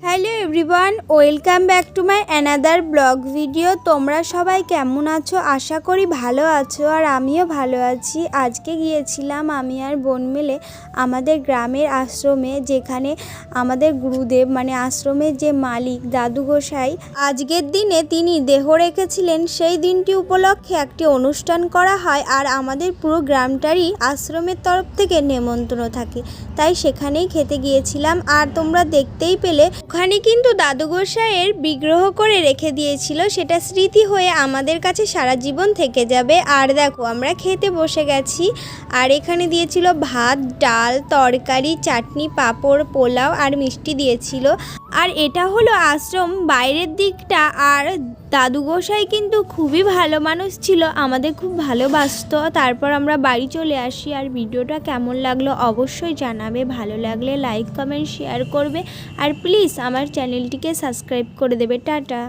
Hello everyone, welcome back to my another blog video. তোমরা সবাই কেমন আছো? আশা করি ভালো আছো, আর আমিও ভালো আছি। আজকে গিয়েছিলাম আমি আর বোন মিলে আমাদের গ্রামের আশ্রমে, যেখানে আমাদের গুরুদেব মানে আশ্রমের যে মালিক দাদু গোসাই আজকের দিনে তিনি দেহ রেখেছিলেন। সেই দিনটি উপলক্ষে একটি অনুষ্ঠান করা হয়, আর আমাদের পুরো গ্রামটারই আশ্রমের তরফ থেকে নেমন্তন্ন থাকে, তাই সেখানেই খেতে গিয়েছিলাম। আর তোমরা দেখতেই পেলে ওখানে কিন্তু দাদু গোসাইয়ের বিগ্রহ করে রেখে দিয়েছিল, সেটা স্মৃতি হয়ে আমাদের কাছে সারা জীবন থেকে যাবে। আর দেখো আমরা খেতে বসে গেছি, আর এখানে দিয়েছিল ভাত, ডাল, তরকারি, চাটনি, পাঁপড়, পোলাও আর মিষ্টি দিয়েছিল। আর এটা হলো আশ্রম বাইরের দিকটা। আর দাদু গোসাই কিন্তু খুবই ভালো মানুষ ছিল, আমাদের খুব ভালোবাসতো। তারপর আমরা বাড়ি চলে আসি। আর ভিডিওটা কেমন লাগলো অবশ্যই জানাবে, ভালো লাগলে লাইক কমেন্ট শেয়ার করবে, আর প্লিজ আমার চ্যানেলটিকে সাবস্ক্রাইব করে দেবে। টাটা।